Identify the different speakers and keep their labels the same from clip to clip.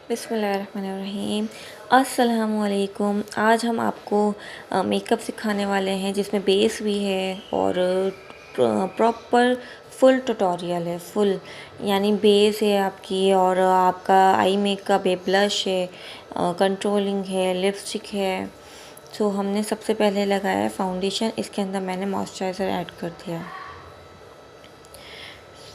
Speaker 1: बिस्मिल्लाहिर्रहमानिर्रहीम। अस्सलामुअलैकुम। आज हम आपको मेकअप सिखाने वाले हैं जिसमें बेस भी है और प्रॉपर फुल ट्यूटोरियल है। फुल यानी बेस है आपकी और आपका आई मेकअप है, ब्लश है, कंट्रोलिंग है, लिपस्टिक है। सो हमने सबसे पहले लगाया है फाउंडेशन। इसके अंदर मैंने मॉइस्चराइज़र ऐड कर दिया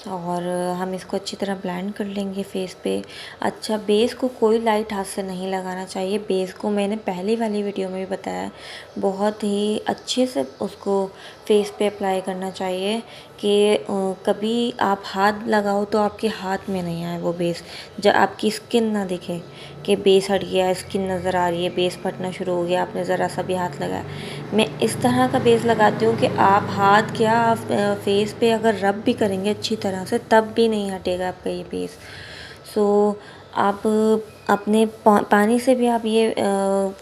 Speaker 1: और हम इसको अच्छी तरह ब्लेंड कर लेंगे फेस पे। अच्छा, बेस को कोई लाइट हाथ से नहीं लगाना चाहिए। बेस को मैंने पहली वाली वीडियो में भी बताया, बहुत ही अच्छे से उसको फेस पे अप्लाई करना चाहिए कि कभी आप हाथ लगाओ तो आपके हाथ में नहीं आए वो बेस, जब आपकी स्किन ना दिखे कि बेस हट गया, स्किन नज़र आ रही है, बेस फटना शुरू हो गया, आपने ज़रा सा भी हाथ लगाया। मैं इस तरह का बेस लगाती हूँ कि आप हाथ क्या, आप फेस पे अगर रब भी करेंगे अच्छी तरह से तब भी नहीं हटेगा आपका ये बेस। सो आप अपने पानी से भी आप ये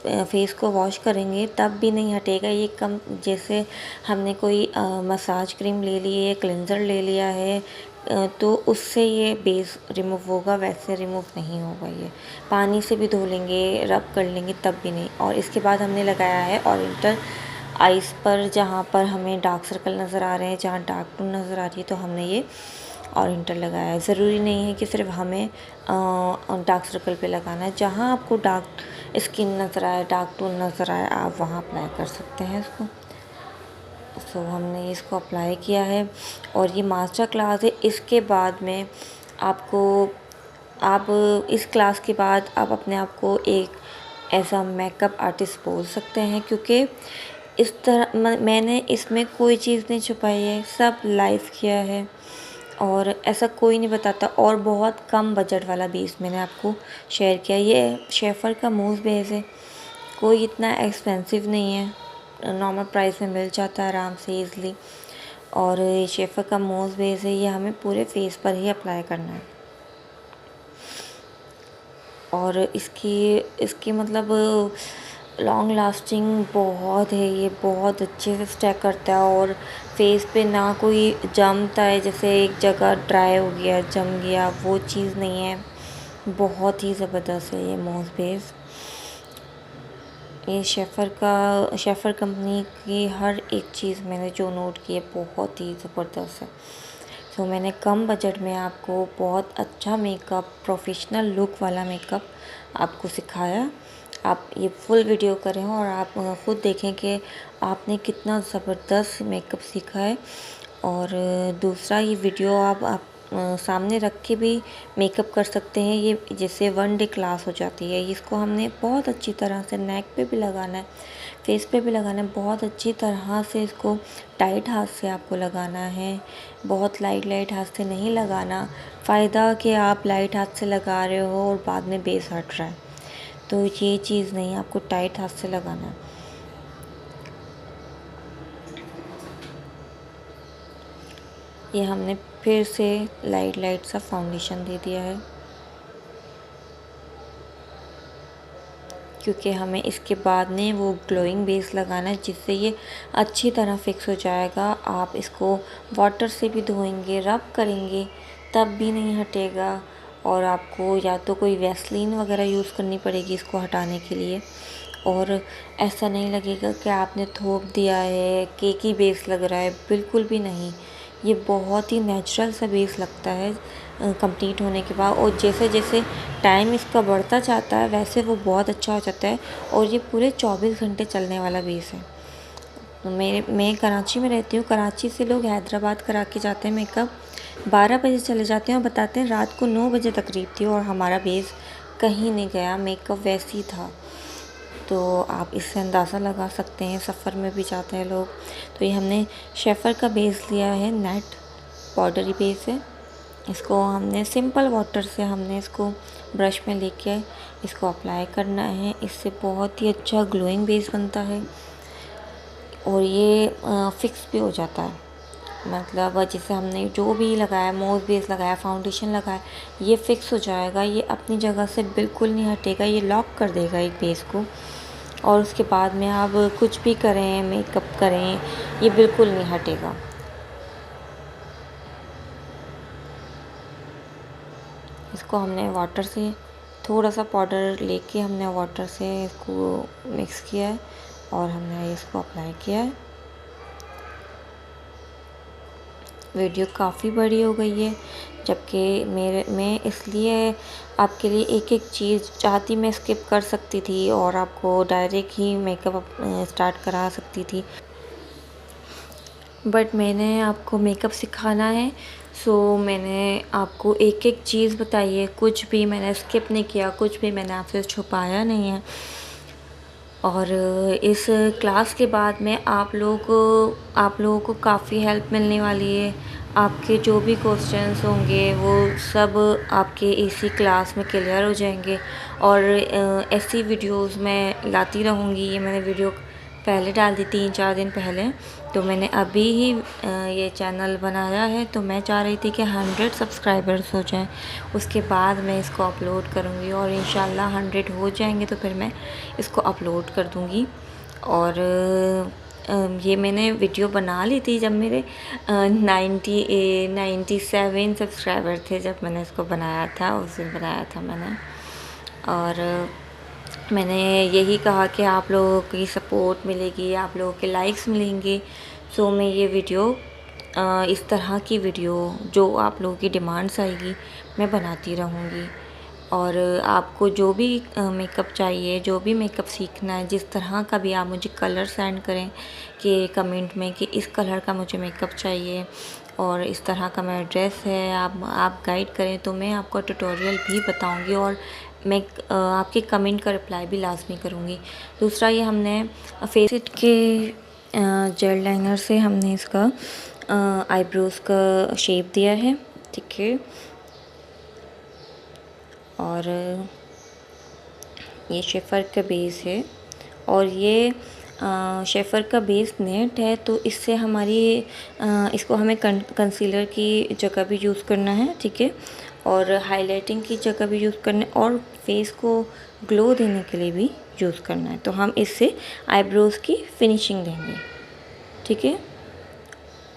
Speaker 1: फेस को वॉश करेंगे तब भी नहीं हटेगा ये। कम जैसे हमने कोई मसाज क्रीम ले ली है, क्लेंज़र ले लिया है, तो उससे ये बेस रिमूव होगा, वैसे रिमूव नहीं होगा। ये पानी से भी धो लेंगे, रब कर लेंगे तब भी नहीं। और इसके बाद हमने लगाया है ओरिएंटल आइज़ पर, जहाँ पर हमें डार्क सर्कल नज़र आ रहे हैं, जहाँ डार्क टोन नज़र आ रही है, तो हमने ये ओरिएंटल लगाया है। ज़रूरी नहीं है कि सिर्फ हमें डार्क सर्कल पे लगाना है। जहाँ आपको डार्क स्किन नज़र आए, डार्क टोन नज़र आए, आप वहाँ अप्लाई कर सकते हैं इसको। सो हमने इसको अप्लाई किया है और ये मास्टर क्लास है। इसके बाद में आप इस क्लास के बाद आप अपने आप को एक ऐसा मेकअप आर्टिस्ट बोल सकते हैं, क्योंकि इस तरह मैंने इसमें कोई चीज़ नहीं छुपाई है, सब लाइव किया है और ऐसा कोई नहीं बताता। और बहुत कम बजट वाला बेस मैंने आपको शेयर किया। ये शेफर का मूव बेस है, कोई इतना एक्सपेंसिव नहीं है, नॉर्मल प्राइस में मिल जाता है आराम से ईज़िली। और ये शेफर का मूव बेस है, ये हमें पूरे फेस पर ही अप्लाई करना है। और इसकी मतलब लॉन्ग लास्टिंग बहुत है, ये बहुत अच्छे से स्टैक करता है और फेस पे ना कोई जमता है, जैसे एक जगह ड्राई हो गया, जम गया, वो चीज़ नहीं है। बहुत ही ज़बरदस्त है ये मॉस बेस। ये शेफर कंपनी की हर एक चीज़ मैंने जो नोट की है बहुत ही ज़बरदस्त है। तो मैंने कम बजट में आपको बहुत अच्छा मेकअप, प्रोफेशनल लुक वाला मेकअप आपको सिखाया। आप ये फुल वीडियो करें और आप ख़ुद देखें कि आपने कितना ज़बरदस्त मेकअप सीखा है। और दूसरा, ये वीडियो आप सामने रख के भी मेकअप कर सकते हैं। ये जैसे वन डे क्लास हो जाती है। इसको हमने बहुत अच्छी तरह से नेक पे भी लगाना है, फेस पे भी लगाना है, बहुत अच्छी तरह से इसको टाइट हाथ से आपको लगाना है, बहुत लाइट हाथ से नहीं लगाना। फ़ायदा कि आप लाइट हाथ से लगा रहे हो और बाद में बेस हट रहा है, तो ये चीज़ नहीं, आपको टाइट हाथ से लगाना है। ये हमने फिर से लाइट सा फाउंडेशन दे दिया है, क्योंकि हमें इसके बाद में वो ग्लोइंग बेस लगाना है जिससे ये अच्छी तरह फिक्स हो जाएगा। आप इसको वाटर से भी धोएंगे, रब करेंगे तब भी नहीं हटेगा। और आपको या तो कोई वैसलीन वगैरह यूज़ करनी पड़ेगी इसको हटाने के लिए। और ऐसा नहीं लगेगा कि आपने थोप दिया है, केकी बेस लग रहा है, बिल्कुल भी नहीं। ये बहुत ही नेचुरल सा बेस लगता है कंप्लीट होने के बाद। और जैसे जैसे टाइम इसका बढ़ता जाता है वैसे वो बहुत अच्छा हो जाता है। और ये पूरे 24 घंटे चलने वाला बेस है। तो मैं कराची में रहती हूँ। कराची से लोग हैदराबाद करा के जाते हैं मेकअप, 12 बजे चले जाते हैं और बताते हैं रात को 9 बजे तकरीब थी और हमारा बेस कहीं नहीं गया, मेकअप वैसे ही था। तो आप इससे अंदाज़ा लगा सकते हैं, सफ़र में भी जाते हैं लोग। तो ये हमने शेफर का बेस लिया है, नेट पाउडरी बेस है। इसको हमने सिंपल वाटर से हमने इसको ब्रश में लेके इसको अप्लाई करना है। इससे बहुत ही अच्छा ग्लोइंग बेस बनता है और ये फिक्स भी हो जाता है। मतलब जैसे हमने जो भी लगाया, मॉस बेस लगाया, फाउंडेशन लगाया, ये फिक्स हो जाएगा, ये अपनी जगह से बिल्कुल नहीं हटेगा, ये लॉक कर देगा एक बेस को। और उसके बाद में आप कुछ भी करें, मेकअप करें, ये बिल्कुल नहीं हटेगा। इसको हमने वाटर से थोड़ा सा पाउडर लेके हमने वाटर से इसको मिक्स किया है और हमने इसको अप्लाई किया है। वीडियो काफ़ी बड़ी हो गई है, जबकि मैं इसलिए आपके लिए एक एक चीज़ चाहती मैं स्किप कर सकती थी और आपको डायरेक्ट ही मेकअप स्टार्ट करा सकती थी, बट मैंने आपको मेकअप सिखाना है, सो मैंने आपको एक एक चीज़ बताई है। कुछ भी मैंने स्किप नहीं किया, कुछ भी मैंने आपसे छुपाया नहीं है। और इस क्लास के बाद में आप लोगों को काफ़ी हेल्प मिलने वाली है। आपके जो भी क्वेश्चंस होंगे वो सब आपके इसी क्लास में क्लियर हो जाएंगे। और ऐसी वीडियोस मैं लाती रहूँगी। ये मैंने वीडियो पहले डाल दी 3-4 दिन पहले, तो मैंने अभी ही ये चैनल बनाया है, तो मैं चाह रही थी कि 100 सब्सक्राइबर्स हो जाएं, उसके बाद मैं इसको अपलोड करूँगी और इंशाल्लाह 100 हो जाएंगे तो फिर मैं इसको अपलोड कर दूँगी। और ये मैंने वीडियो बना ली थी जब मेरे 97 सब्सक्राइबर थे, जब मैंने इसको बनाया था, उस दिन बनाया था मैंने। और मैंने यही कहा कि आप लोगों की सपोर्ट मिलेगी, आप लोगों के लाइक्स मिलेंगे, सो मैं ये वीडियो इस तरह की वीडियो जो आप लोगों की डिमांड्स आएगी मैं बनाती रहूँगी। और आपको जो भी मेकअप चाहिए, जो भी मेकअप सीखना है, जिस तरह का भी, आप मुझे कलर सेंड करें कि कमेंट में कि इस कलर का मुझे मेकअप चाहिए और इस तरह का मेरा ड्रेस है, आप गाइड करें तो मैं आपको ट्यूटोरियल भी बताऊंगी और मैं आपके कमेंट का रिप्लाई भी लाजमी करूँगी। दूसरा, ये हमने फेस के जेल लाइनर से हमने इसका आईब्रोज़ का शेप दिया है, ठीक है। और ये शेफर का बेस है और ये शेफर का बेस नेट है, तो इससे हमारी इसको हमें कंसीलर की जगह भी यूज़ करना है, ठीक है, और हाइलाइटिंग की जगह भी यूज़ करना है और फेस को ग्लो देने के लिए भी यूज़ करना है। तो हम इससे आईब्रोज़ की फिनिशिंग देंगे, ठीक है।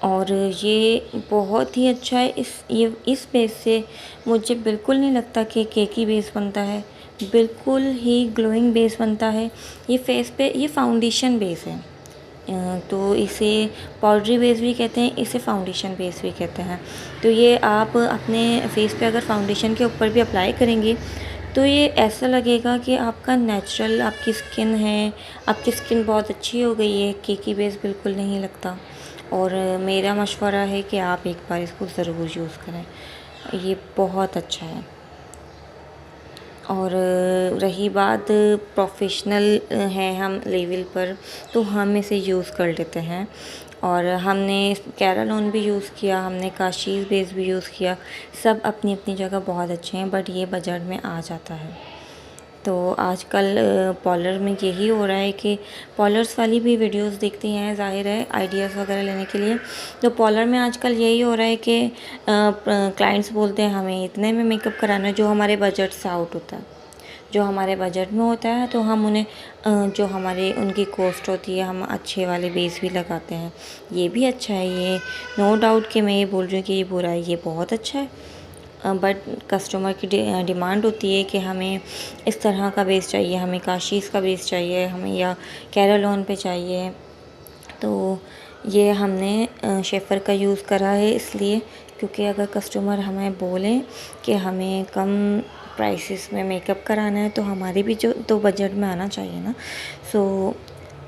Speaker 1: और ये बहुत ही अच्छा है। इस बेस से मुझे बिल्कुल नहीं लगता कि केकी बेस बनता है, बिल्कुल ही ग्लोइंग बेस बनता है। ये फेस पे ये फाउंडेशन बेस है, तो इसे पाउडरी बेस भी कहते हैं, इसे फाउंडेशन बेस भी कहते हैं। तो ये आप अपने फेस पे अगर फाउंडेशन के ऊपर भी अप्लाई करेंगे तो ये ऐसा लगेगा कि आपका नेचुरल आपकी स्किन है, आपकी स्किन बहुत अच्छी हो गई है। केकी बेस बिल्कुल नहीं लगता। और मेरा मशवरा है कि आप एक बार इसको ज़रूर यूज़ करें, ये बहुत अच्छा है। और रही बात प्रोफेशनल है हम लेवल पर, तो हम इसे यूज़ कर लेते हैं। और हमने कैरालोन भी यूज़ किया, हमने काशीज़ बेस भी यूज़ किया, सब अपनी अपनी जगह बहुत अच्छे हैं, बट ये बजट में आ जाता है। तो आजकल पॉलर में यही हो रहा है कि पॉलर्स वाली भी वीडियोस देखती हैं, ज़ाहिर है, आइडियाज़ वगैरह लेने के लिए। तो पॉलर में आजकल यही हो रहा है कि क्लाइंट्स बोलते हैं हमें इतने में मेकअप कराना है, जो हमारे बजट से आउट होता है। जो हमारे बजट में होता है तो हम उन्हें जो हमारे उनकी कॉस्ट होती है, हम अच्छे वाले बेस भी लगाते हैं। ये भी अच्छा है, ये नो डाउट कि मैं ये बोल रही हूँ कि ये बुरा है, ये बहुत अच्छा है। बट कस्टमर की डिमांड होती है कि हमें इस तरह का बेस चाहिए, हमें काशीज़ का बेस चाहिए, हमें या कैरालोन पे चाहिए। तो ये हमने शेफर का यूज़ करा है इसलिए क्योंकि अगर कस्टमर हमें बोलें कि हमें कम प्राइसेस में मेकअप कराना है तो हमारे भी जो तो बजट में आना चाहिए ना। सो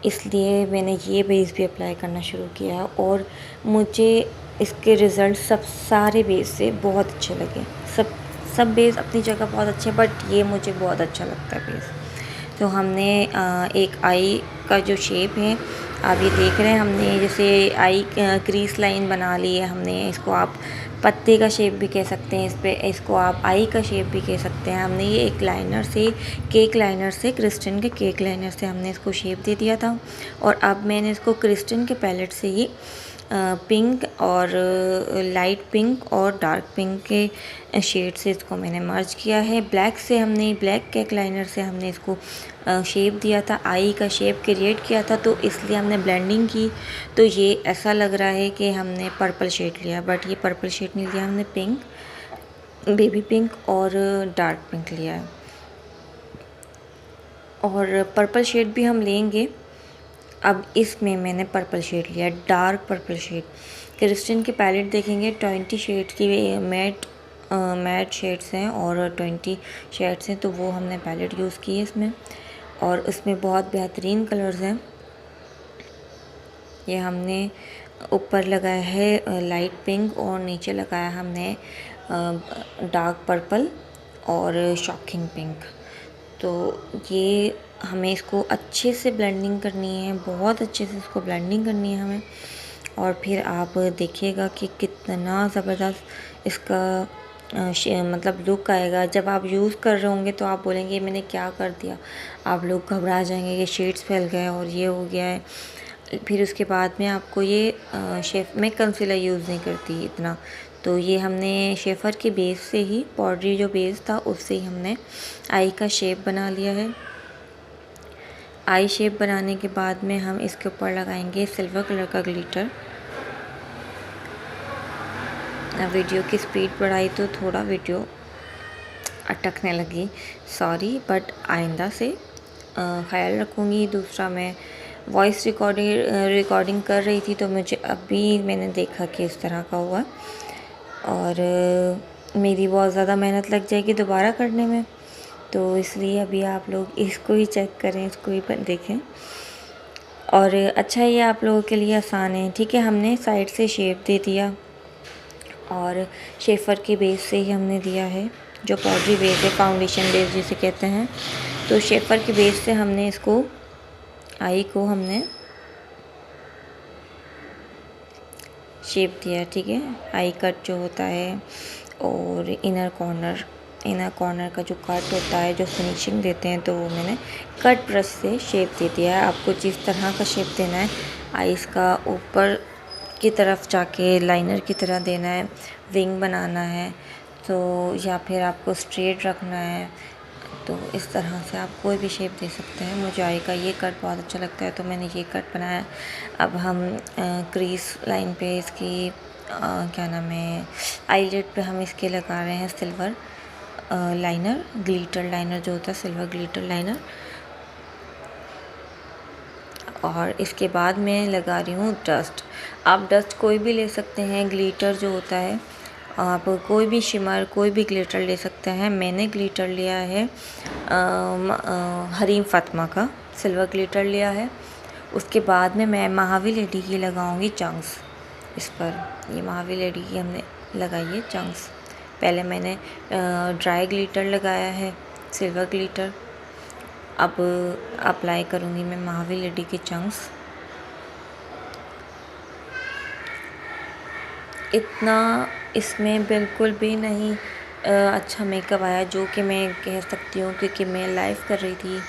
Speaker 1: इसलिए मैंने ये बेस भी अप्लाई करना शुरू किया और मुझे इसके रिज़ल्ट सारे बेस से बहुत अच्छे लगे। सब बेस अपनी जगह बहुत अच्छे, बट ये मुझे बहुत अच्छा लगता है बेस। तो हमने एक आई का जो शेप है, आप ये देख रहे हैं, हमने जैसे आई क्रीज लाइन बना ली है। हमने इसको आप पत्ते का शेप भी कह सकते हैं, इसको आप आई का शेप भी कह सकते हैं। हमने ये एक लाइनर से, केक लाइनर से, क्रिस्टन के केक लाइनर से हमने इसको शेप दे दिया था। और अब मैंने इसको क्रिस्टन के पैलेट से ही पिंक और लाइट पिंक और डार्क पिंक के शेड से इसको मैंने मर्ज किया है। ब्लैक केक लाइनर से हमने इसको शेप दिया था, आई का शेप क्रिएट किया था, तो इसलिए हमने ब्लेंडिंग की। तो ये ऐसा लग रहा है कि हमने पर्पल शेड लिया, बट ये पर्पल शेड नहीं लिया, हमने पिंक, बेबी पिंक और डार्क पिंक लिया है। और पर्पल शेड भी हम लेंगे। अब इसमें मैंने पर्पल शेड लिया, डार्क पर्पल शेड। क्रिस्टल की पैलेट देखेंगे 20 शेड्स की मैट शेड्स हैं और 20 शेड्स हैं, तो वो हमने पैलेट यूज़ की है इसमें। और उसमें बहुत बेहतरीन कलर्स हैं। ये हमने ऊपर लगाया है लाइट पिंक और नीचे लगाया हमने डार्क पर्पल और शॉकिंग पिंक। तो ये हमें इसको अच्छे से ब्लेंडिंग करनी है, बहुत अच्छे से इसको ब्लेंडिंग करनी है हमें। और फिर आप देखिएगा कि कितना ज़बरदस्त इसका मतलब लुक आएगा। जब आप यूज़ कर रहे होंगे तो आप बोलेंगे मैंने क्या कर दिया, आप लोग घबरा जाएंगे कि शेड्स फैल गए और ये हो गया है। फिर उसके बाद में आपको ये मैं कंसीलर यूज़ नहीं करती इतना, तो ये हमने शेफर के बेस से ही, पाउडरी जो बेस था उससे ही हमने आई का शेप बना लिया है। आई शेप बनाने के बाद में हम इसके ऊपर लगाएंगे सिल्वर कलर का ग्लिटर। वीडियो की स्पीड बढ़ाई तो थोड़ा वीडियो अटकने लगी, सॉरी, बट आइंदा से ख्याल रखूँगी। दूसरा, मैं वॉइस रिकॉर्डिंग कर रही थी तो मुझे अभी मैंने देखा कि इस तरह का हुआ और मेरी बहुत ज़्यादा मेहनत लग जाएगी दोबारा करने में, तो इसलिए अभी आप लोग इसको ही चेक करें, इसको ही देखें। और अच्छा, ये आप लोगों के लिए आसान है, ठीक है। हमने साइड से शेप दे दिया और शेफर के बेस से ही हमने दिया है, जो पाउडरी बेस है, फाउंडेशन बेस जिसे कहते हैं। तो शेफर के बेस से हमने इसको आई को हमने शेप दिया, ठीक है। आई कट जो होता है और इनर कॉर्नर का जो कट होता है, जो फिनिशिंग देते हैं, तो वो मैंने कट ब्रश से शेप दे दिया है। आपको जिस तरह का शेप देना है, आईज का ऊपर की तरफ जाके लाइनर की तरह देना है, विंग बनाना है, तो या फिर आपको स्ट्रेट रखना है, तो इस तरह से आप कोई भी शेप दे सकते हैं। मुझे आई का ये कट बहुत अच्छा लगता है तो मैंने ये कट बनाया। अब हम क्रीज लाइन पे इसकी क्या नाम है, आईलेट पे हम इसके लगा रहे हैं सिल्वर लाइनर, ग्लिटर लाइनर जो होता है, सिल्वर ग्लिटर लाइनर। और इसके बाद मैं लगा रही हूँ डस्ट। आप डस्ट कोई भी ले सकते हैं, ग्लिटर जो होता है, आप कोई भी शिमर, कोई भी ग्लिटर ले सकते हैं। मैंने ग्लिटर लिया है हरीम फातिमा का सिल्वर ग्लिटर लिया है। उसके बाद में मैं महावीर लेडी की लगाऊंगी चंक्स इस पर। ये महावीर लेडी की हमने लगाई है चंक्स। पहले मैंने ड्राई ग्लिटर लगाया है, सिल्वर ग्लिटर। अब अप्लाई करूँगी मैं महावीर लेडी के चंक्स। इतना इसमें बिल्कुल भी नहीं अच्छा मेकअप आया, जो कि मैं कह सकती हूँ, क्योंकि मैं लाइव कर रही थी।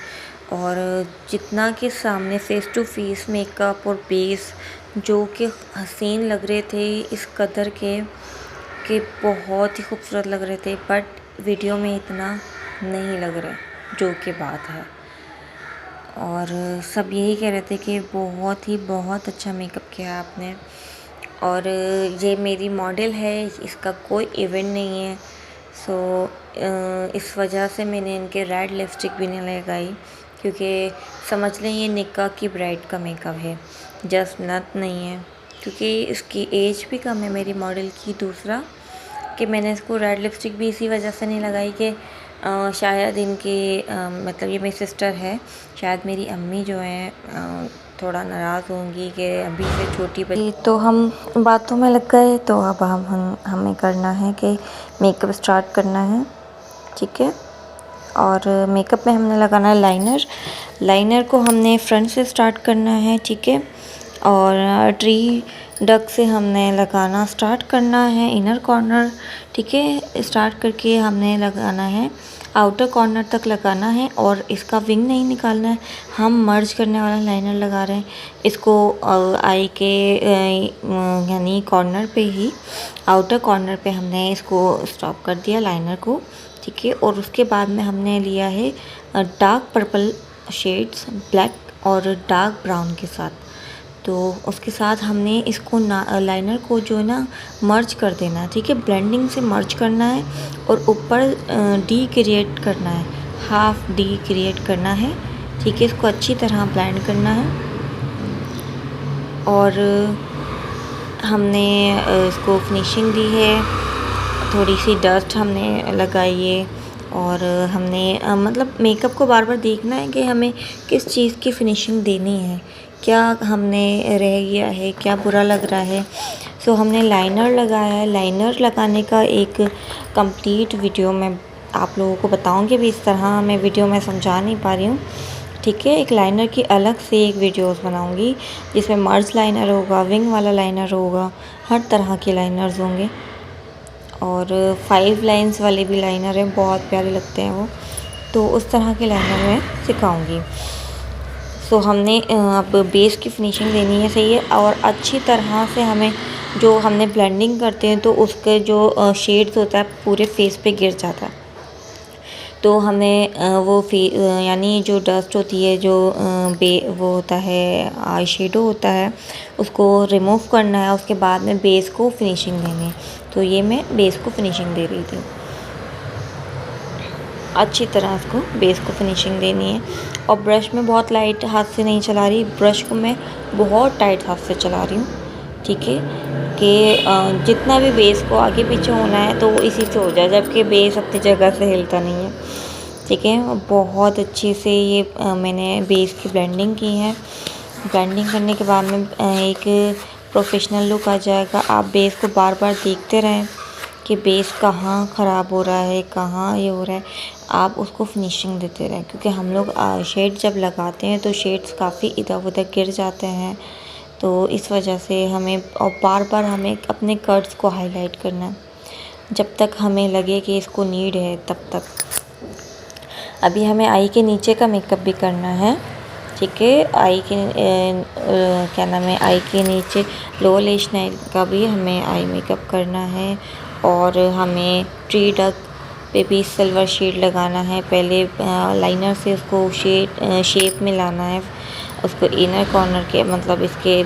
Speaker 1: और जितना कि सामने फेस टू फेस मेकअप और बेस जो कि हसीन लग रहे थे, इस कदर के बहुत ही खूबसूरत लग रहे थे, बट वीडियो में इतना नहीं लग रहा, जो कि बात है। और सब यही कह रहे थे कि बहुत अच्छा मेकअप किया आपने। और ये मेरी मॉडल है, इसका कोई इवेंट नहीं है, सो इस वजह से मैंने इनके रेड लिपस्टिक भी नहीं लगाई, क्योंकि समझ लें ये निक्का की ब्राइड का मेकअप है, जस्ट नथ नहीं है, क्योंकि इसकी एज भी कम है मेरी मॉडल की। दूसरा कि मैंने इसको रेड लिपस्टिक भी इसी वजह से नहीं लगाई कि शायद इनकी मतलब ये मेरी सिस्टर है, शायद मेरी अम्मी जो हैं थोड़ा नाराज़ होंगी कि अभी से छोटी बच्ची। तो हम बातों में लग गए, तो अब हमें करना है कि मेकअप स्टार्ट करना है, ठीक है। और मेकअप में हमने लगाना है लाइनर को हमने फ्रंट से स्टार्ट करना है, ठीक है। और ट्री डक से हमने लगाना स्टार्ट करना है इनर कॉर्नर, ठीक है। स्टार्ट करके हमने लगाना है आउटर कॉर्नर तक लगाना है, और इसका विंग नहीं निकालना है। हम मर्ज करने वाला लाइनर लगा रहे हैं, इसको आई के यानी कॉर्नर पे ही, आउटर कॉर्नर पे हमने इसको स्टॉप कर दिया लाइनर को, ठीक है। और उसके बाद में हमने लिया है डार्क पर्पल शेड्स, ब्लैक और डार्क ब्राउन के साथ। तो उसके साथ हमने इसको लाइनर को जो है ना मर्ज कर देना है, ठीक है। ब्लेंडिंग से मर्ज करना है और ऊपर डी क्रिएट करना है, हाफ डी क्रिएट करना है ठीक है, इसको अच्छी तरह ब्लेंड करना है। और हमने इसको फिनिशिंग दी है, थोड़ी सी डस्ट हमने लगाई है। और हमने मतलब मेकअप को बार बार देखना है कि हमें किस चीज़ की फिनिशिंग देनी है, क्या हमने रह गया है, क्या बुरा लग रहा है। सो हमने लाइनर लगाया है। लाइनर लगाने का एक कंप्लीट वीडियो मैं आप लोगों को बताऊंगी, भी इस तरह मैं वीडियो में समझा नहीं पा रही हूँ। ठीक है, एक लाइनर की अलग से एक वीडियोस बनाऊंगी जिसमें मर्ज लाइनर होगा, विंग वाला लाइनर होगा, हर तरह के लाइनर्स होंगे। और 5 लाइंस वाले भी लाइनर हैं, बहुत प्यारे लगते हैं वो। तो उस तरह के लाइनर मैं सिखाऊंगी। सो हमने अब बेस की फिनिशिंग देनी है, सही है। और अच्छी तरह से हमें, जो हमने ब्लेंडिंग करते हैं तो उसके जो शेड्स होता है पूरे फेस पे गिर जाता है। तो हमें यानी जो डस्ट होती है, जो वो होता है आई शेडो होता है, उसको रिमूव करना है। उसके बाद में बेस को फिनिशिंग देनी है। तो ये मैं बेस को फिनिशिंग दे रही थी, अच्छी तरह उसको बेस को फिनिशिंग देनी है। और ब्रश में बहुत लाइट हाथ से नहीं चला रही, ब्रश को मैं बहुत टाइट हाथ से चला रही हूँ। ठीक है, कि जितना भी बेस को आगे पीछे होना है तो वो इसी से हो जाए, जबकि बेस अपनी जगह से हिलता नहीं है। ठीक है, बहुत अच्छे से ये मैंने बेस की ब्लेंडिंग की है। ब्लेंडिंग करने के बाद में एक प्रोफेशनल लुक आ जाएगा। आप बेस को बार बार देखते रहें कि बेस कहाँ ख़राब हो रहा है, कहाँ ये हो रहा है, आप उसको फिनिशिंग देते रहें। क्योंकि हम लोग शेड जब लगाते हैं तो शेड्स काफ़ी इधर उधर गिर जाते हैं, तो इस वजह से हमें, और बार बार हमें अपने कट्स को हाईलाइट करना है जब तक हमें लगे कि इसको नीड है, तब तक। अभी हमें आई के नीचे का मेकअप भी करना है। ठीक है, आई के क्या नाम है, आई के नीचे लोअर लैश लाइन का भी हमें आई मेकअप करना है। और हमें ट्री डक पे भी सिल्वर शेड लगाना है। पहले लाइनर से उसको शेप में लाना है, उसको इनर कॉर्नर के, मतलब इसके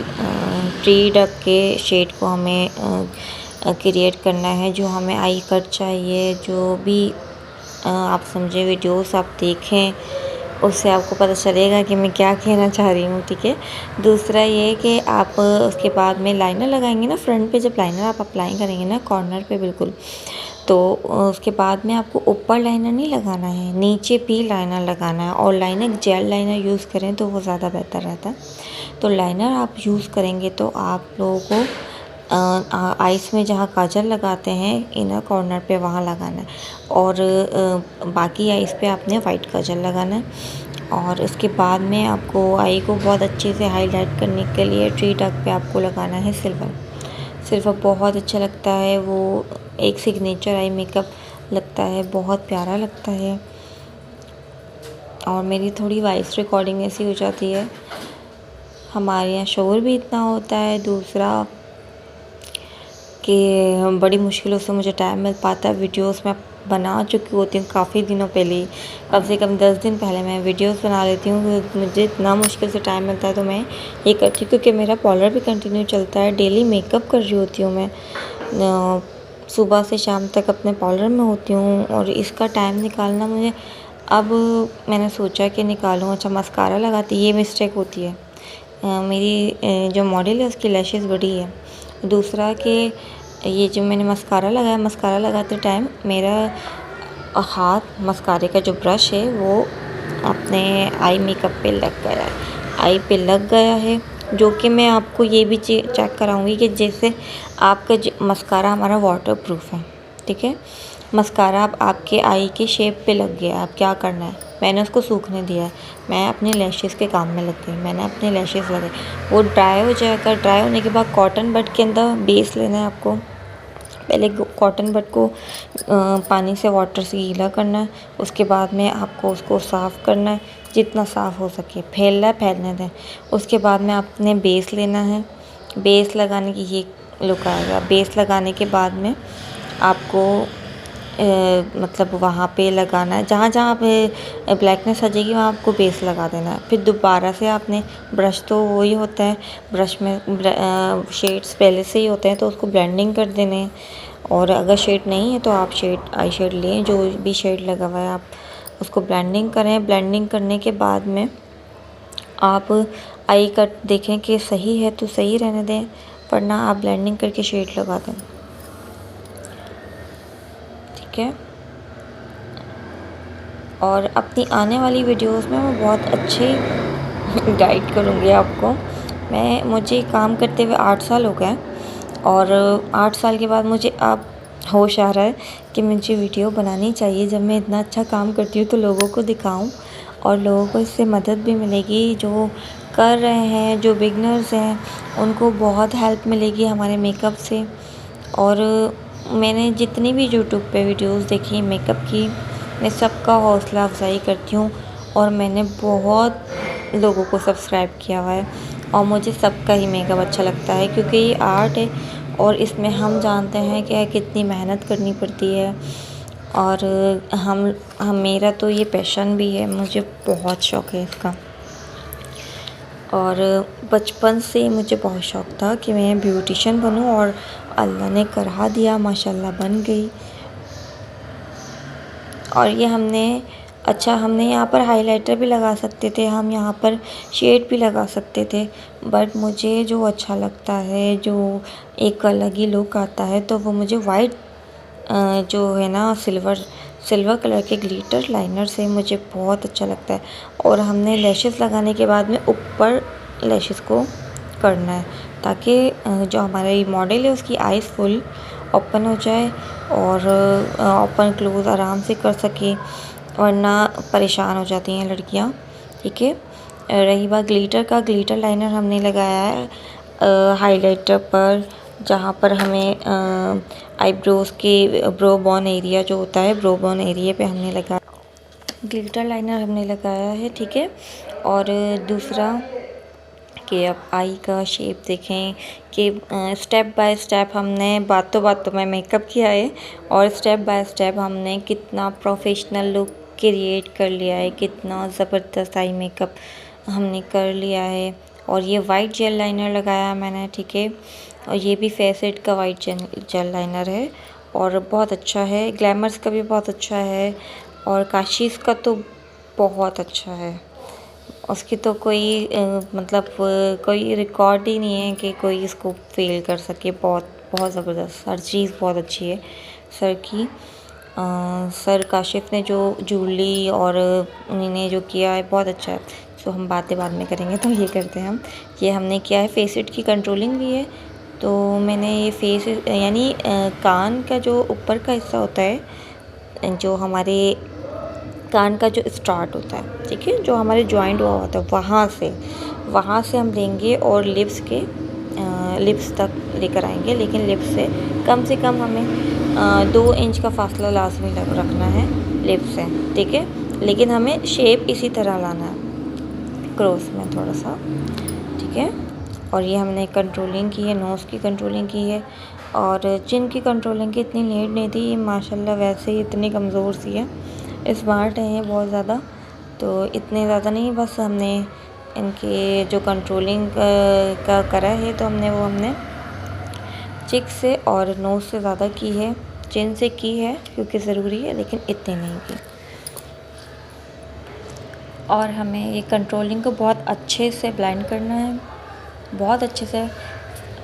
Speaker 1: ट्री डक के शेड को हमें क्रिएट करना है। जो हमें आई कट चाहिए, जो भी आप समझे, वीडियोस आप देखें, उससे आपको पता चलेगा कि मैं क्या कहना चाह रही हूँ। ठीक है, दूसरा ये कि आप उसके बाद में लाइनर लगाएंगे ना, फ्रंट पे जब लाइनर आप अप्लाई करेंगे ना कॉर्नर पे बिल्कुल, तो उसके बाद में आपको ऊपर लाइनर नहीं लगाना है, नीचे भी लाइनर लगाना है। और लाइनर जेल लाइनर यूज़ करें तो वो ज़्यादा बेहतर रहता है। तो लाइनर आप यूज़ करेंगे तो आप लोगों को आइस में जहाँ काजल लगाते हैं इनर कॉर्नर पे, वहाँ लगाना है। और बाकी आइस पे आपने वाइट काजल लगाना है। और इसके बाद में आपको आई को बहुत अच्छे से हाईलाइट करने के लिए ट्री डक पे आपको लगाना है सिल्वर। सिल्वर बहुत अच्छा लगता है, वो एक सिग्नेचर आई मेकअप लगता है, बहुत प्यारा लगता है। और मेरी थोड़ी वॉइस रिकॉर्डिंग ऐसी हो जाती है, हमारे यहाँ शोर भी इतना होता है। दूसरा कि बड़ी मुश्किलों से मुझे टाइम मिल पाता है। वीडियोस मैं बना चुकी होती हूँ काफ़ी दिनों पहले ही, कम से कम 10 दिन पहले मैं वीडियोस बना लेती हूँ। मुझे इतना मुश्किल से टाइम मिलता है तो मैं ये करती हूँ, क्योंकि मेरा पार्लर भी कंटिन्यू चलता है। डेली मेकअप कर रही होती हूँ मैं, सुबह से शाम तक अपने पार्लर में होती हूँ। और इसका टाइम निकालना मुझे, अब मैंने सोचा कि निकालूँ। अच्छा, मस्कारा लगाती, ये मिस्टेक होती है मेरी, जो मॉडल है उसकी लैशेज़ बड़ी है। दूसरा कि ये जो मैंने मस्कारा लगाया, मस्कारा लगाते टाइम मेरा हाथ मस्कारे का जो ब्रश है वो अपने आई मेकअप पे लग गया है, आई पे लग गया है। जो कि मैं आपको ये भी चेक कराऊंगी कि जैसे आपका मस्कारा हमारा वाटर प्रूफ है। ठीक है, मस्कारा अब आपके आई के शेप पे लग गया, अब क्या करना है, मैंने उसको सूखने दिया है। मैं अपने लैशेज़ के काम में लग गई, मैंने अपने लैशेज़ लगे, वो ड्राई हो जाएगा। ड्राई होने के बाद कॉटन बड के अंदर बेस लेना है आपको। पहले कॉटन बड को पानी से, वाटर से गीला करना है। उसके बाद में आपको उसको साफ़ करना है, जितना साफ़ हो सके। फैलना है, फैलने दें। उसके बाद में आपने बेस लेना है। बेस लगाने की ये लुक आएगा। बेस लगाने के बाद में आपको मतलब वहाँ पे लगाना है, जहाँ जहाँ पे ब्लैकनेस आ जाएगी वहाँ आपको बेस लगा देना है। फिर दोबारा से आपने, ब्रश तो वही होता है, ब्रश में शेड्स पहले से ही होते हैं तो उसको ब्लेंडिंग कर देने हैं। और अगर शेड नहीं है तो आप आई शेड लें, जो भी शेड लगा हुआ है आप उसको ब्लेंडिंग करें। ब्लेंडिंग करने के बाद में आप आई कट देखें कि सही है तो सही रहने दें, वरना आप ब्लेंडिंग करके शेड लगा दें। ठीक है। और अपनी आने वाली वीडियोस में मैं बहुत अच्छे गाइड करूँगी आपको। मुझे काम करते हुए 8 साल हो गए और 8 साल के बाद मुझे अब होश आ रहा है कि मुझे वीडियो बनानी चाहिए। जब मैं इतना अच्छा काम करती हूँ तो लोगों को दिखाऊं और लोगों को इससे मदद भी मिलेगी। जो कर रहे हैं, जो बिगनर्स हैं, उनको बहुत हेल्प मिलेगी हमारे मेकअप से। और मैंने जितनी भी यूट्यूब पे वीडियोस देखी मेकअप की, मैं सबका हौसला अफजाई करती हूँ और मैंने बहुत लोगों को सब्सक्राइब किया हुआ है और मुझे सबका ही मेकअप अच्छा लगता है, क्योंकि ये आर्ट है और इसमें हम जानते हैं कि कितनी मेहनत करनी पड़ती है। और हम मेरा तो ये पैशन भी है, मुझे बहुत शौक़ है इसका। और बचपन से मुझे बहुत शौक़ था कि मैं ब्यूटिशियन बनूं और अल्लाह ने करा दिया, माशाल्लाह बन गई। और ये हमने यहाँ पर हाइलाइटर भी लगा सकते थे, हम यहाँ पर शेड भी लगा सकते थे, बट मुझे जो अच्छा लगता है, जो एक अलग ही लुक आता है, तो वो मुझे वाइट जो है ना सिल्वर कलर के ग्लिटर लाइनर से मुझे बहुत अच्छा लगता है। और हमने लैशेस लगाने के बाद में ऊपर लैशेस को करना है, ताकि जो हमारी मॉडल है उसकी आइज़ फुल ओपन हो जाए और ओपन क्लोज़ आराम से कर सके, वरना परेशान हो जाती हैं लड़कियां। ठीक है। रही बात ग्लिटर का, ग्लिटर लाइनर हमने लगाया है हाइलाइटर पर, जहाँ पर हमें आईब्रोज़ के ब्रो बोन एरिया जो होता है, ब्रो बोन एरिया पे हमने लगाया ग्लिटर लाइनर हमने लगाया है। ठीक है। और दूसरा कि अब आई का शेप देखें कि स्टेप बाय स्टेप हमने बातों बातों में मेकअप किया है और स्टेप बाय स्टेप हमने कितना प्रोफेशनल लुक क्रिएट कर लिया है, कितना ज़बरदस्त आई मेकअप हमने कर लिया है। और ये वाइट जेल लाइनर लगाया मैंने। ठीक है। और ये भी फेसेट का वाइट जेल लाइनर है और बहुत अच्छा है। ग्लैमर्स का भी बहुत अच्छा है और काशीज़ का तो बहुत अच्छा है। उसकी तो कोई कोई रिकॉर्ड ही नहीं है कि कोई इसको फेल कर सके। बहुत बहुत ज़बरदस्त, हर चीज़ बहुत अच्छी है सर की। सर काशिफ़ ने जो जूली और उन्होंने जो किया है बहुत अच्छा है। तो हम बातें बाद में करेंगे, तो ये करते हैं हम। ये हमने किया है फेसेट की कंट्रोलिंग भी है। तो मैंने ये फेस यानी कान का जो ऊपर का हिस्सा होता है, जो हमारे कान का जो स्टार्ट होता है, ठीक है, जो हमारे जॉइंट हुआ होता है, वहाँ से हम लेंगे और लिप्स तक लेकर आएंगे। लेकिन लिप्स से कम हमें 2 इंच का फासला लाजमी रखना है लिप्स से। ठीक है। लेकिन हमें शेप इसी तरह लाना है, क्रॉस में थोड़ा सा। ठीक है। और ये हमने कंट्रोलिंग की है, नोज़ की कंट्रोलिंग की है और चिन की कंट्रोलिंग की इतनी नीड नहीं थी। ये माशाल्लाह वैसे ही इतनी कमज़ोर सी है, स्मार्ट है ये बहुत ज़्यादा, तो इतने ज़्यादा नहीं, बस हमने इनके जो कंट्रोलिंग का करा है तो हमने चिक से और नोज़ से ज़्यादा की है, चिन से की है क्योंकि ज़रूरी है, लेकिन इतनी नहीं की। और हमें ये कंट्रोलिंग को बहुत अच्छे से ब्लेंड करना है, बहुत अच्छे से।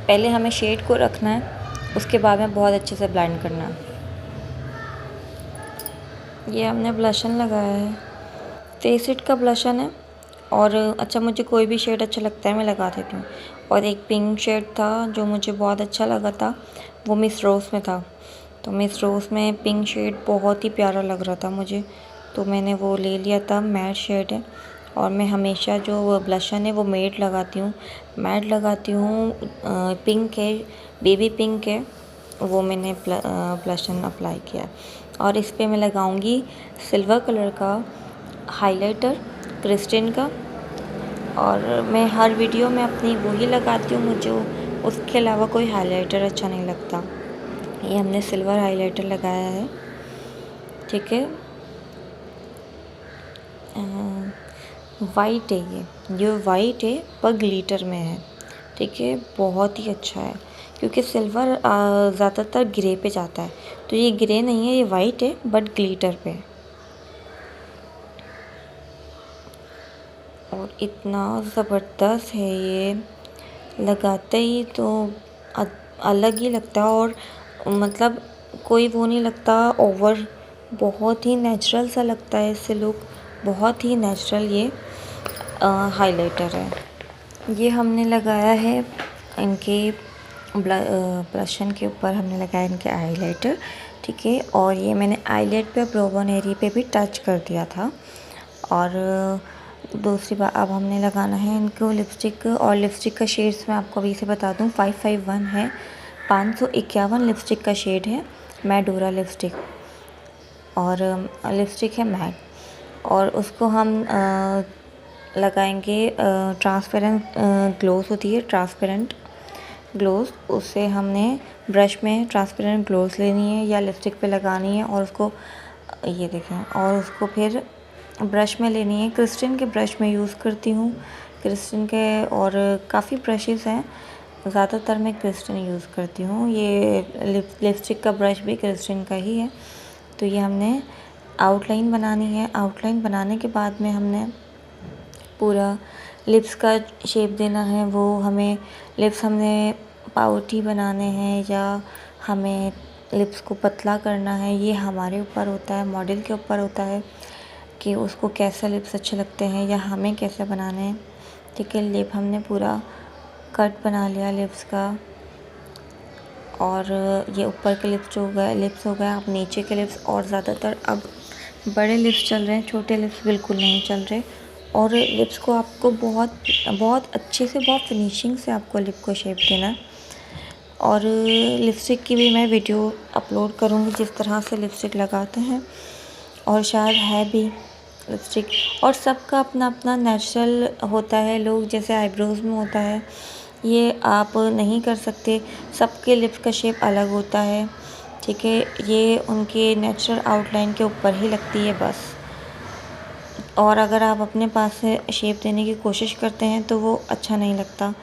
Speaker 1: पहले हमें शेड को रखना है, उसके बाद में बहुत अच्छे से ब्लेंड करना है। ये हमने ब्लशन लगाया है, फेसेट का ब्लशन है। और अच्छा, मुझे कोई भी शेड अच्छा लगता है मैं लगा देती हूँ। और एक पिंक शेड था जो मुझे बहुत अच्छा लगा था, वो मिस रोज़ में था। तो मिस रोज़ में पिंक शेड बहुत ही प्यारा लग रहा था मुझे, तो मैंने वो ले लिया था। मैट शेड है और मैं हमेशा जो ब्लशन है वो मैट लगाती हूँ। पिंक है, बेबी पिंक है, वो मैंने ब्लशन अप्लाई किया है। और इस पे मैं लगाऊंगी सिल्वर कलर का हाइलाइटर, क्रिस्टिन का। और मैं हर वीडियो में अपनी वही लगाती हूँ, मुझे उसके अलावा कोई हाइलाइटर अच्छा नहीं लगता। ये हमने सिल्वर हाइलाइटर लगाया है। ठीक है। वाइट है ये वाइट है पर ग्लिटर में है। ठीक है। बहुत ही अच्छा है क्योंकि सिल्वर ज़्यादातर ग्रे पे जाता है, तो ये ग्रे नहीं है, ये वाइट है बट ग्लिटर पे है। और इतना ज़बरदस्त है ये, लगाते ही तो अलग ही लगता है। और मतलब कोई वो नहीं लगता ओवर, बहुत ही नेचुरल सा लगता है इससे लुक, बहुत ही नेचुरल ये हाइलाइटर है। ये हमने लगाया है इनके ब्लशन के ऊपर, हमने लगाया इनके हाइलाइटर, ठीक है। और ये मैंने आईलेट पे, ब्रो बोन एरिया पे भी टच कर दिया था। और दूसरी बात, अब हमने लगाना है इनको लिपस्टिक। और लिपस्टिक का शेड्स मैं आपको अभी से बता दूं, 551 है, 551 लिपस्टिक का शेड है, मैडोरा लिपस्टिक। और लिपस्टिक है मैट, और उसको हम लगाएंगे ट्रांसपेरेंट ग्लोस होती है, ट्रांसपेरेंट ग्लोस, उससे हमने ब्रश में ट्रांसपेरेंट ग्लोस लेनी है या लिपस्टिक पे लगानी है, और उसको ये देखें, और उसको फिर ब्रश में लेनी है। क्रिस्टन के ब्रश में यूज़ करती हूँ, क्रिस्टन के, और काफ़ी ब्रशेज़ हैं, ज़्यादातर मैं क्रिस्टन यूज़ करती हूँ। ये लिपस्टिक का ब्रश भी क्रिस्टन का ही है। तो ये हमने आउटलाइन बनानी है। आउटलाइन बनाने के बाद में हमने पूरा लिप्स का शेप देना है। वो हमें लिप्स हमने पाउटी बनाने हैं या हमें लिप्स को पतला करना है, ये हमारे ऊपर होता है, मॉडल के ऊपर होता है कि उसको कैसे लिप्स अच्छे लगते हैं या हमें कैसे बनाने हैं, ठीक है। लिप हमने पूरा कट बना लिया लिप्स का, और ये ऊपर के लिप्स हो गए। अब नीचे के लिप्स, और ज़्यादातर अब बड़े लिप्स चल रहे हैं, छोटे लिप्स बिल्कुल नहीं चल रहे। और लिप्स को आपको बहुत बहुत अच्छे से, बहुत फिनिशिंग से आपको लिप को शेप देना है। और लिपस्टिक की भी मैं वीडियो अपलोड करूँगी, जिस तरह से लिपस्टिक लगाते हैं, और शायद है भी लिपस्टिक। और सबका अपना अपना नेचुरल होता है, लोग जैसे आईब्रोज़ में होता है, ये आप नहीं कर सकते, सबके लिप्स का शेप अलग होता है, ठीक है। ये उनके नेचुरल आउटलाइन के ऊपर ही लगती है बस। और अगर आप अपने पास से शेप देने की कोशिश करते हैं तो वो अच्छा नहीं लगता।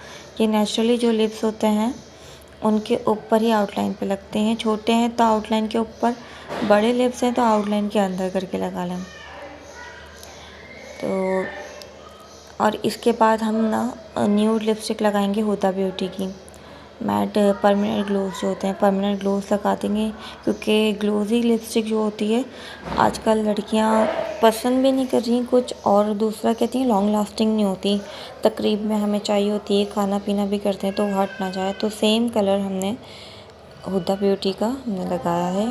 Speaker 1: ये नेचुरली जो लिप्स होते हैं उनके ऊपर ही आउटलाइन पे लगते हैं। छोटे हैं तो आउटलाइन के ऊपर, बड़े लिप्स हैं तो आउटलाइन के अंदर करके लगा लें। तो और इसके बाद हम ना न्यूड लिपस्टिक लगाएंगे हुदा ब्यूटी की, मैट परमानेंट ग्लोस जो होते हैं, परमानेंट ग्लोस लगा देंगे, क्योंकि ग्लोजी लिपस्टिक जो होती है आजकल लड़कियां पसंद भी नहीं कर रही कुछ, और दूसरा कहती हैं लॉन्ग लास्टिंग नहीं होती, तकरीब में हमें चाहिए होती है, खाना पीना भी करते हैं तो हट ना जाए। तो सेम कलर हमने हुदा ब्यूटी का हमने लगाया है,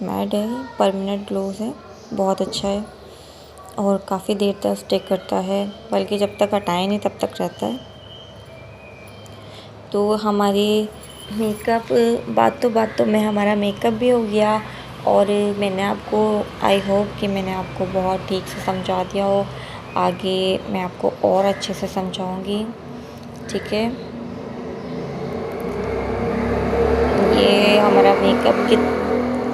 Speaker 1: मैट है, परमानेंट ग्लोस है, बहुत अच्छा है और काफ़ी देर तक स्टिक करता है, बल्कि जब तक हटाए नहीं तब तक रहता है। तो हमारी मेकअप, बातों में हमारा मेकअप भी हो गया। और मैंने आपको, आई होप कि मैंने आपको बहुत ठीक से समझा दिया हो। आगे मैं आपको और अच्छे से समझाऊंगी, ठीक है। ये हमारा मेकअप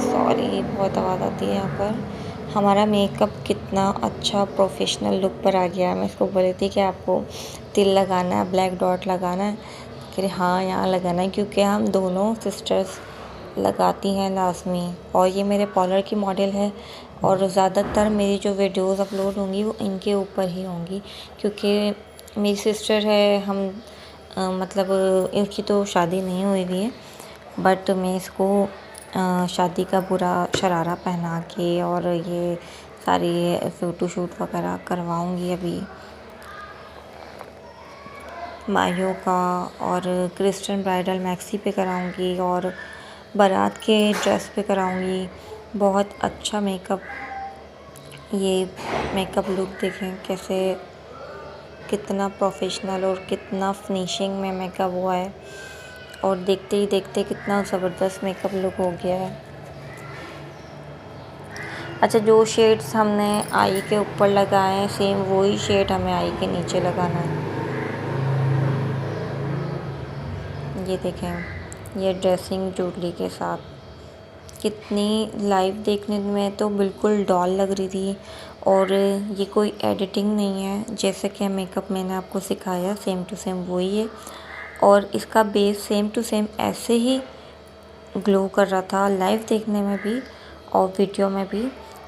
Speaker 1: सॉरी बहुत आवाज़ आती है यहाँ पर। हमारा मेकअप कितना अच्छा प्रोफेशनल लुक पर आ गया है। मैं इसको बोली थी कि आपको तिल लगाना है, ब्लैक डॉट लगाना है, कि हाँ यहाँ लगाना है, क्योंकि हम दोनों सिस्टर्स लगाती हैं लाजमी। और ये मेरे पार्लर की मॉडल है, और ज़्यादातर मेरी जो वीडियोस अपलोड होंगी वो इनके ऊपर ही होंगी, क्योंकि मेरी सिस्टर है, हम मतलब इसकी तो शादी नहीं हुई हुई है, बट मैं इसको शादी का पूरा शरारा पहना के और ये सारी फ़ोटोशूट वगैरह करवाऊँगी अभी माहियों का, और क्रिस्टन ब्राइडल मैक्सी पे कराऊँगी, और बारात के ड्रेस पे कराऊँगी। बहुत अच्छा मेकअप, ये मेकअप लुक देखें कैसे, कितना प्रोफेशनल और कितना फिनिशिंग में मेकअप हुआ है, और देखते ही देखते कितना ज़बरदस्त मेकअप लुक हो गया है। अच्छा, जो शेड्स हमने आई के ऊपर लगाए हैं सेम वही शेड हमें आई के नीचे लगाना है। ये देखें, ये ड्रेसिंग जूलरी के साथ कितनी लाइव देखने में तो बिल्कुल डॉल लग रही थी, और ये कोई एडिटिंग नहीं है, जैसे कि मेकअप मैंने आपको सिखाया सेम टू सेम वही है। और इसका बेस सेम टू सेम ऐसे ही ग्लो कर रहा था लाइव देखने में भी और वीडियो में भी,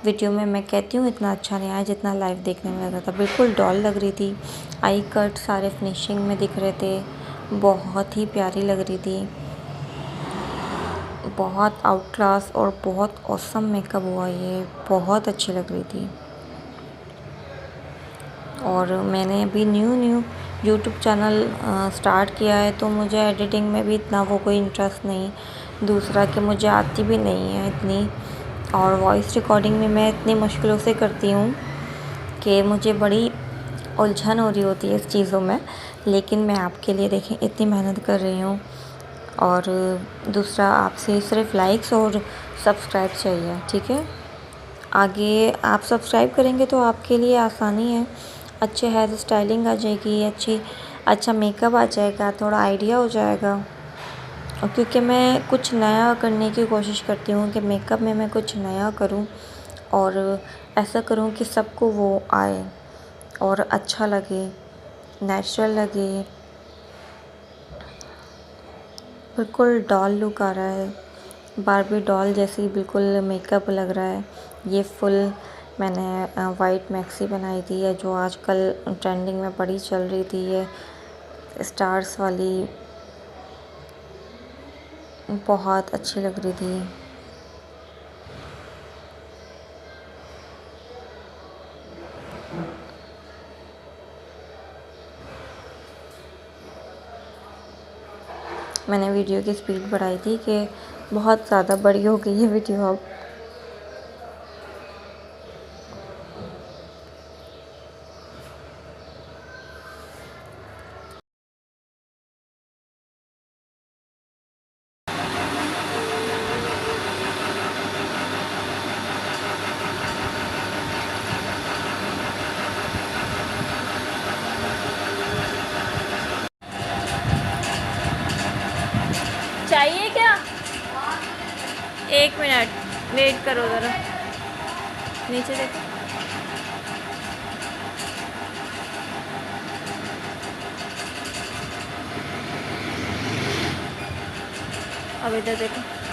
Speaker 1: वीडियो में मैं कहती हूँ इतना अच्छा नहीं आया जितना लाइव देखने में लग रहा था। बिल्कुल डॉल लग रही थी, आई कट सारे फिनिशिंग में दिख रहे थे, बहुत ही प्यारी लग रही थी, बहुत आउट क्लास और बहुत ऑसम मेकअप हुआ, ये बहुत अच्छी लग रही थी। और मैंने अभी न्यू यूट्यूब चैनल स्टार्ट किया है, तो मुझे एडिटिंग में भी इतना वो कोई इंटरेस्ट नहीं, दूसरा कि मुझे आती भी नहीं है इतनी, और वॉइस रिकॉर्डिंग में मैं इतनी मुश्किलों से करती हूँ कि मुझे बड़ी उलझन हो रही होती है इस चीज़ों में। लेकिन मैं आपके लिए देखें इतनी मेहनत कर रही हूँ। और दूसरा, आपसे सिर्फ लाइक्स और सब्सक्राइब चाहिए, ठीक है। आगे आप सब्सक्राइब करेंगे तो आपके लिए आसानी है, अच्छे हेयर स्टाइलिंग आ जाएगी, अच्छा मेकअप आ जाएगा, थोड़ा आइडिया हो जाएगा। और क्योंकि मैं कुछ नया करने की कोशिश करती हूँ कि मेकअप में मैं कुछ नया करूँ और ऐसा करूँ कि सबको वो आए और अच्छा लगे, नेचुरल लगे, बिल्कुल डॉल लुक आ रहा है, बार्बी डॉल जैसी बिल्कुल मेकअप लग रहा है। ये फुल मैंने वाइट मैक्सी बनाई थी, है जो आजकल ट्रेंडिंग में बड़ी चल रही थी, ये स्टार्स वाली, बहुत अच्छी लग रही थी। मैंने वीडियो की स्पीड बढ़ाई थी कि बहुत ज़्यादा बड़ी हो गई है वीडियो अब। चाहिए क्या? 1 मिनट वेट करो ज़रा, नीचे देखो। अब इधर देखो।